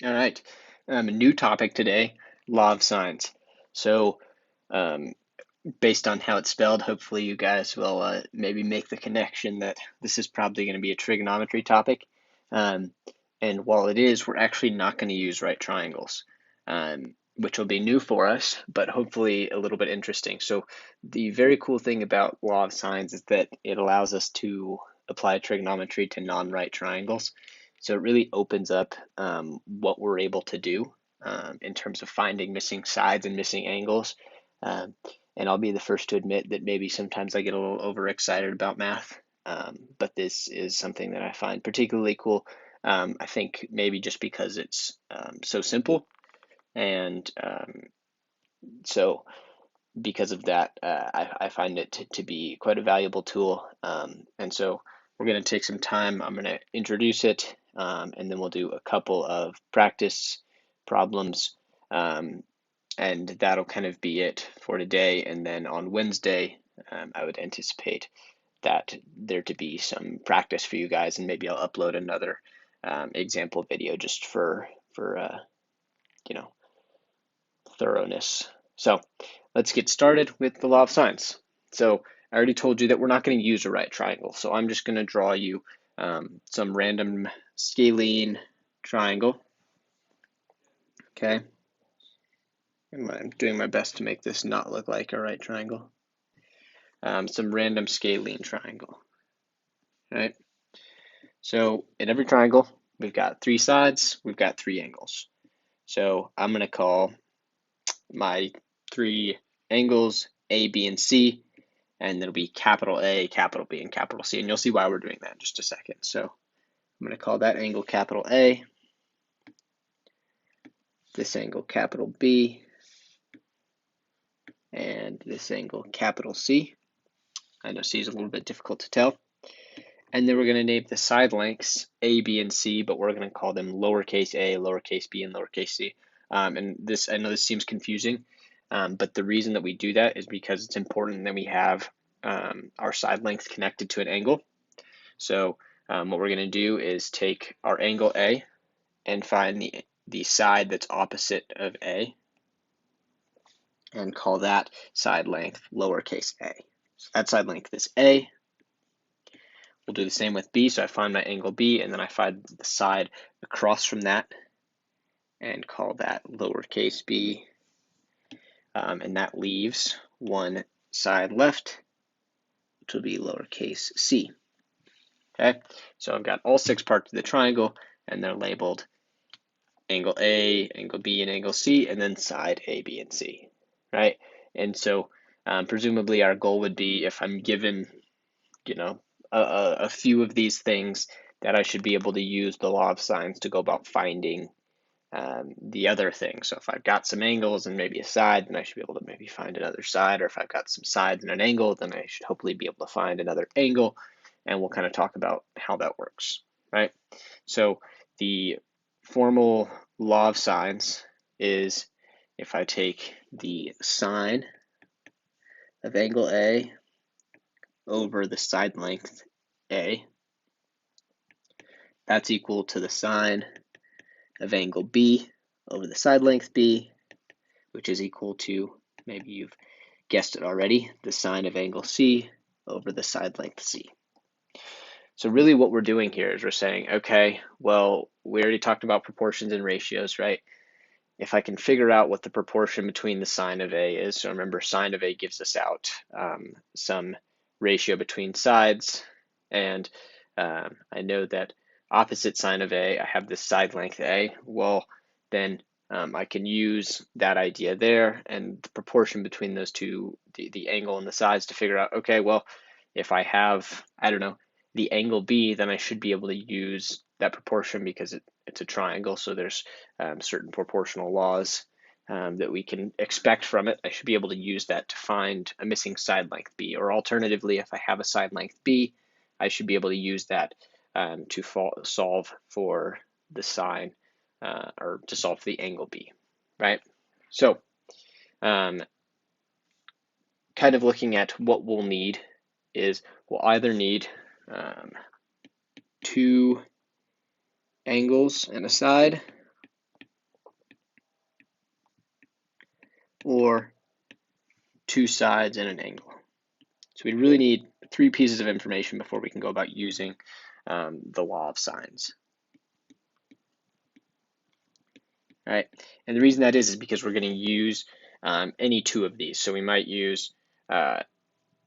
All right. A new topic today, law of sines. So, um, based on how it's spelled, hopefully you guys will maybe make the connection that this is probably going to be a trigonometry topic. Um, and while it is, we're actually not going to use right triangles, which will be new for us, but hopefully a little bit interesting. So, the very cool thing about law of sines is that it allows us to apply trigonometry to non-right triangles. So it really opens up what we're able to do in terms of finding missing sides and missing angles. Um, and I'll be the first to admit that maybe sometimes I get a little overexcited about math, but this is something that I find particularly cool. I think maybe just because it's so simple, and so because of that, I find it to be quite a valuable tool. And so we're going to take some time. I'm going to introduce it, and then we'll do a couple of practice problems, um, and that'll kind of be it for today. And then on Wednesday, I would anticipate that there to be some practice for you guys, and maybe I'll upload another example video just for you know thoroughness. So let's get started with the law of sines. So I already told you that we're not going to use a right triangle. So I'm just going to draw you some random scalene triangle. Okay. I'm doing my best to make this not look like a right triangle. Some random scalene triangle. All right. So in every triangle, we've got three sides, we've got three angles. So I'm going to call my three angles A, B, and C, and it'll be capital A, capital B, and capital C. And you'll see why we're doing that in just a second. So I'm going to call that angle capital A, this angle capital B, and this angle capital C. I know C is a little bit difficult to tell. And then we're going to name the side lengths A, B, and C, but we're going to call them lowercase a, lowercase b, and lowercase c. And this, I know this seems confusing, but the reason that we do that is because it's important that we have our side length connected to an angle. So what we're going to do is take our angle A and find the side that's opposite of A and call that side length lowercase a. So that side length is A. We'll do the same with B. So I find my angle B, and then I find the side across from that and call that lowercase b. And that leaves one side left, which will be lowercase c. Okay, so I've got all six parts of the triangle, and they're labeled angle A, angle B, and angle C, and then side A, B, and C, right? And so presumably our goal would be, if I'm given, you know, a few of these things, that I should be able to use the law of sines to go about finding the other thing. So if I've got some angles and maybe a side, then I should be able to maybe find another side. Or if I've got some sides and an angle, then I should hopefully be able to find another angle. And we'll kind of talk about how that works, right? So the formal law of sines is, if I take the sine of angle A over the side length A, that's equal to the sine of angle B over the side length B, which is equal to, maybe you've guessed it already, the sine of angle C over the side length C. So really what we're doing here is we're saying, okay, well, we already talked about proportions and ratios, right? If I can figure out what the proportion between the sine of A is, so remember sine of A gives us out some ratio between sides, and I know that opposite sine of A, I have this side length A. Well, then I can use that idea there and the proportion between those two, the angle and the sides, to figure out, okay, well, if I have, I don't know, the angle B, then I should be able to use that proportion because it's a triangle, so there's certain proportional laws that we can expect from it. I should be able to use that to find a missing side length B. Or alternatively, if I have a side length B, I should be able to use that to solve for the sine or to solve for the angle B, right? So um, kind of looking at what we'll need is we'll either need two angles and a side, or two sides and an angle. So we really need three pieces of information before we can go about using the law of sines. All right, and the reason that is because we're going to use any two of these. So we might use A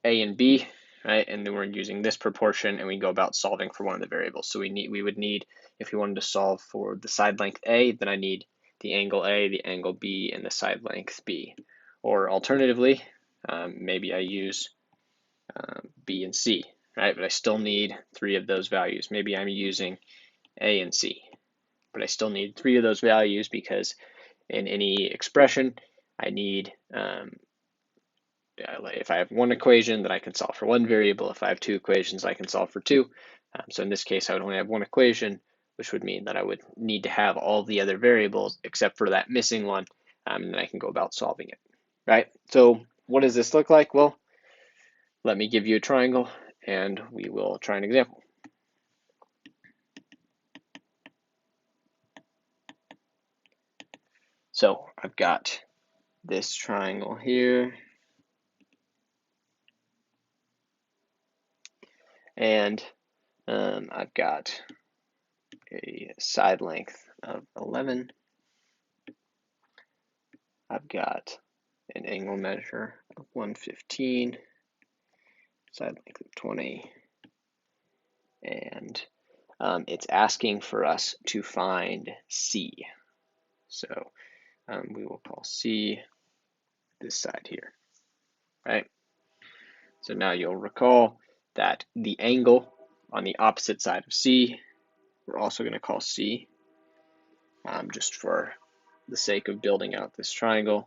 and B, right? And then we're using this proportion, and we go about solving for one of the variables. So we would need, if we wanted to solve for the side length A, then I need the angle A, the angle B, and the side length B. Or alternatively, maybe I use B and C, right? But I still need three of those values. Maybe I'm using A and C, but I still need three of those values because in any expression, I need, if I have one equation, then I can solve for one variable. If I have two equations, I can solve for two. So in this case, I would only have one equation, which would mean that I would need to have all the other variables except for that missing one, and then I can go about solving it, right? So what does this look like? Well, let me give you a triangle, and we will try an example. So I've got this triangle here, and I've got a side length of 11. I've got an angle measure of 115, side length of 20, and it's asking for us to find C. So we will call C this side here, right? So now you'll recall that the angle on the opposite side of C, we're also going to call C, just for the sake of building out this triangle.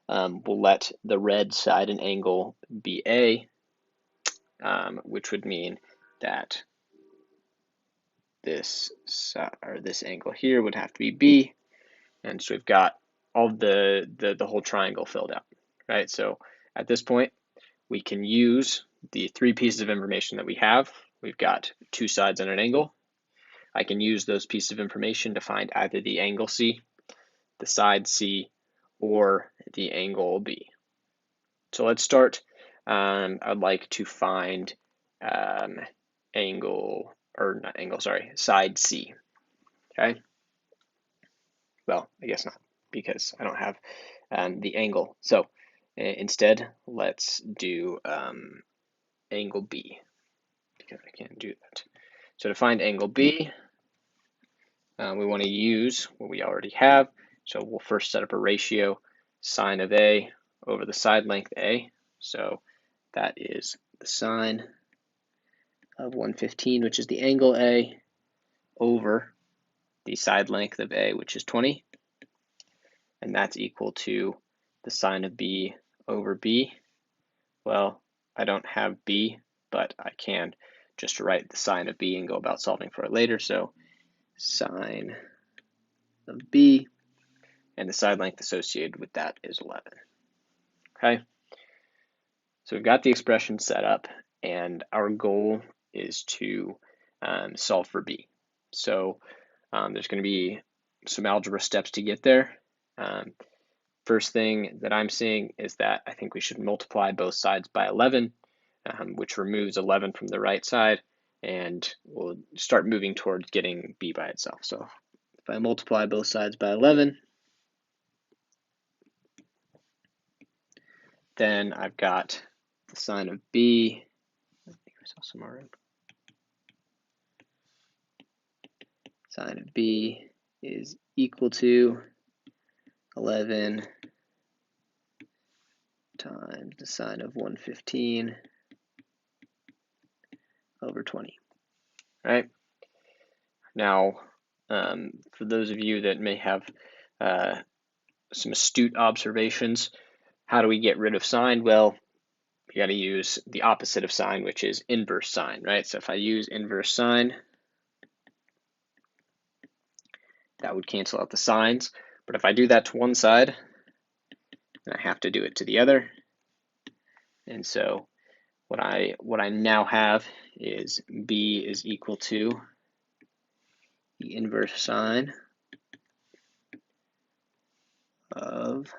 We'll let the red side and angle be A, which would mean that this angle here would have to be B, and so we've got all the whole triangle filled out, right? So at this point, we can use the three pieces of information that we have. We've got two sides and an angle. I can use those pieces of information to find either the angle C, the side C, or the angle B. So let's start. I'd like to find side C. Okay. Well, I guess not, because I don't have the angle. So instead, let's do angle B, because I can't do that. So to find angle B, we want to use what we already have. So we'll first set up a ratio, sine of A over the side length A. So that is the sine of 115, which is the angle A, over the side length of A, which is 20. And that's equal to the sine of B over B. Well, I don't have B, but I can just write the sine of B and go about solving for it later. So sine of B, and the side length associated with that is 11. Okay, so we've got the expression set up, and our goal is to solve for B. So there's going to be some algebra steps to get there. First thing that I'm seeing is that I think we should multiply both sides by 11, which removes 11 from the right side, and we'll start moving towards getting B by itself. So if I multiply both sides by 11, then I've got the sine of B. I think I saw some already. Sine of B is equal to 11 times the sine of 115 over 20. All right. Now, for those of you that may have some astute observations, how do we get rid of sine? Well, you got to use the opposite of sine, which is inverse sine, right? So if I use inverse sine, that would cancel out the sines. But if I do that to one side, then I have to do it to the other. And so what I now have is B is equal to the inverse sine of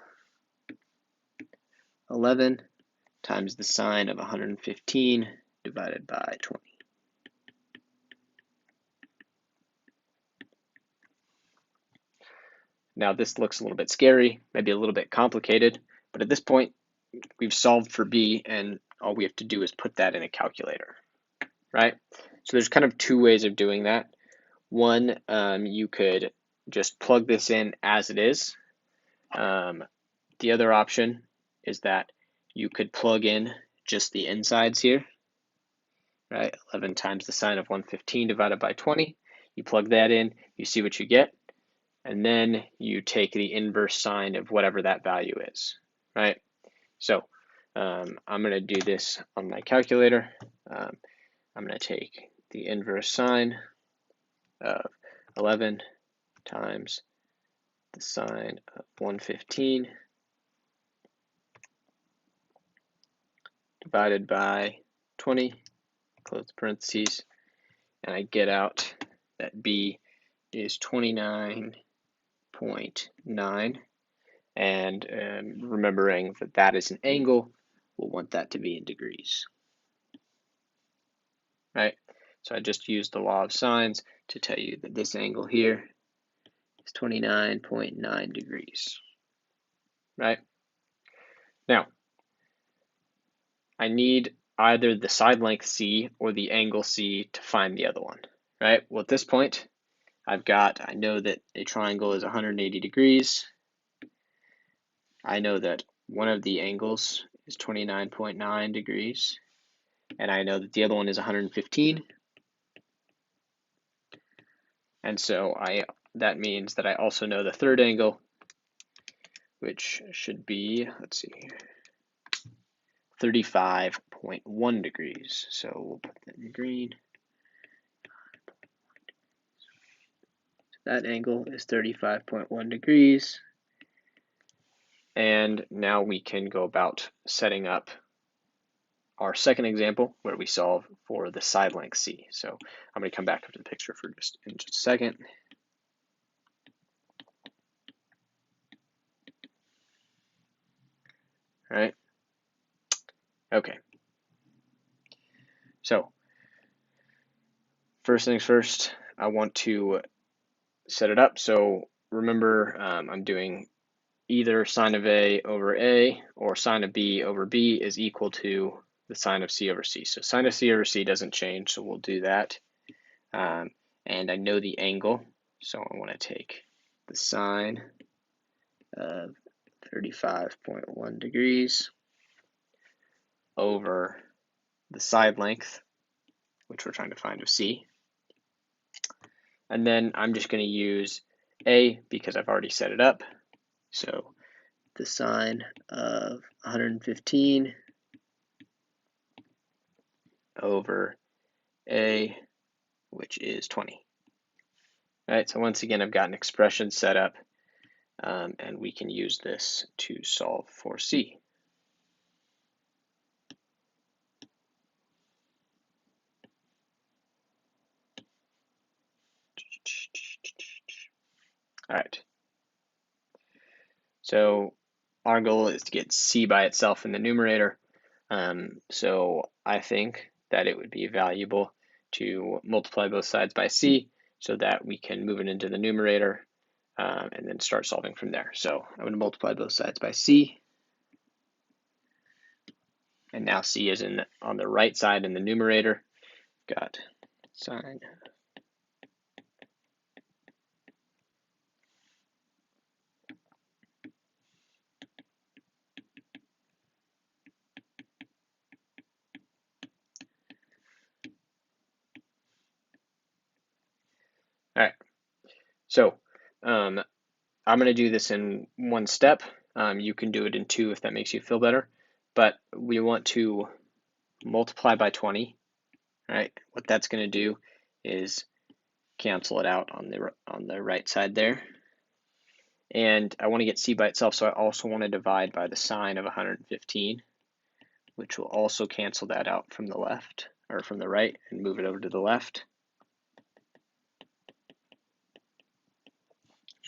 11 times the sine of 115 divided by 20. Now this looks a little bit scary, maybe a little bit complicated, but at this point we've solved for b and all we have to do is put that in a calculator, right? So there's kind of two ways of doing that. One, you could just plug this in as it is. The other option is that you could plug in just the insides here, right? 11 times the sine of 115 divided by 20. You plug that in, you see what you get, and then you take the inverse sine of whatever that value is, right? So I'm going to do this on my calculator. I'm going to take the inverse sine of 11 times the sine of 115 divided by 20, close the parentheses, and I get out that b is 29.9, and remembering that that is an angle, we'll want that to be in degrees, right? So I just used the law of sines to tell you that this angle here is 29.9 degrees, right? Now, I need either the side length C or the angle C to find the other one, right? Well, at this point, I know that a triangle is 180 degrees. I know that one of the angles is 29.9 degrees, and I know that the other one is 115. And so that means that I also know the third angle, which should be, let's see, 35.1 degrees. So we'll put that in green. That angle is 35.1 degrees. And now we can go about setting up our second example where we solve for the side length C. So I'm going to come back up to the picture for just a second. All right. Okay. So first things first, I want to set it up. So remember, I'm doing either sine of A over A or sine of B over B is equal to the sine of C over C. So sine of C over C doesn't change, so we'll do that. And I know the angle, so I want to take the sine of 35.1 degrees over the side length, which we're trying to find of C. And then I'm just going to use A because I've already set it up. So the sine of 115 over A, which is 20. All right, so once again, I've got an expression set up, and we can use this to solve for C. All right. So our goal is to get C by itself in the numerator. So I think that it would be valuable to multiply both sides by C so that we can move it into the numerator and then start solving from there. So I'm going to multiply both sides by C. And now C is on the right side in the numerator. Got sine. All right. So I'm going to do this in one step. You can do it in two if that makes you feel better. But we want to multiply by 20. Right? What that's going to do is cancel it out on the right side there. And I want to get C by itself, so I also want to divide by the sine of 115, which will also cancel that out from the left, or from the right, and move it over to the left.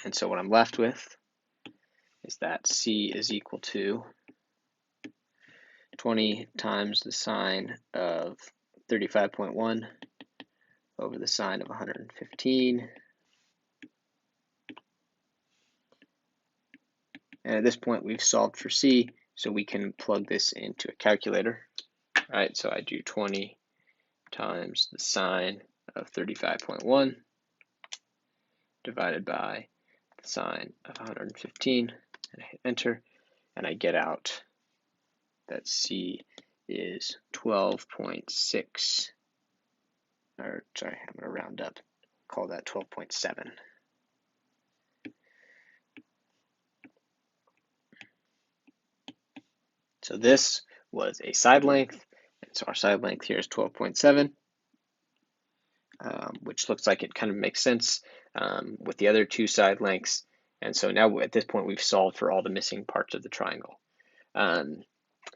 And so what I'm left with is that C is equal to 20 times the sine of 35.1 over the sine of 115. And at this point, we've solved for c, so we can plug this into a calculator. All right, so I do 20 times the sine of 35.1 divided by the sine of 115, and I hit enter, and I get out that c is 12.6, or sorry, I'm going to round up, call that 12.7. So this was a side length, and so our side length here is 12.7, which looks like it kind of makes sense with the other two side lengths. And so now at this point, we've solved for all the missing parts of the triangle.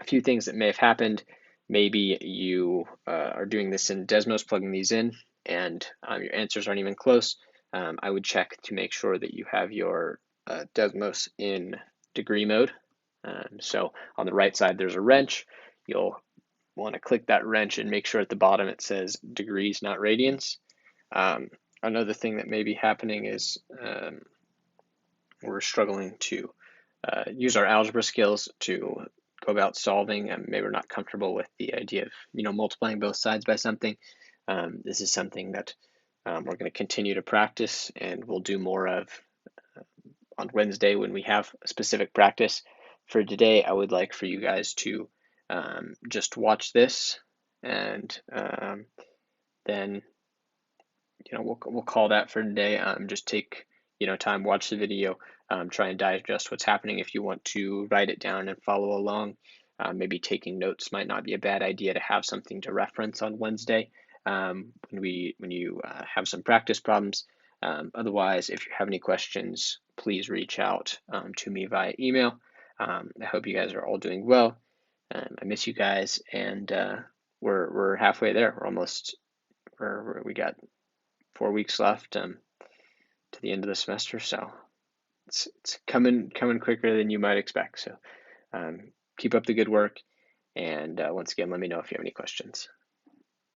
A few things that may have happened. Maybe you are doing this in Desmos, plugging these in, and your answers aren't even close. I would check to make sure that you have your Desmos in degree mode. So on the right side, there's a wrench. You'll want to click that wrench and make sure at the bottom it says degrees, not radians. Another thing that may be happening is we're struggling to use our algebra skills to go about solving, and maybe we're not comfortable with the idea of multiplying both sides by something. This is something that we're going to continue to practice, and we'll do more of on Wednesday when we have specific practice. For today, I would like for you guys to just watch this, and then we'll call that for today. Just take time, watch the video, try and digest what's happening. If you want to write it down and follow along, maybe taking notes might not be a bad idea to have something to reference on Wednesday when you have some practice problems. Otherwise, if you have any questions, please reach out to me via email. I hope you guys are all doing well. I miss you guys, and we're halfway there. We're almost we got 4 weeks left to the end of the semester, so it's coming quicker than you might expect. So keep up the good work, and once again, let me know if you have any questions.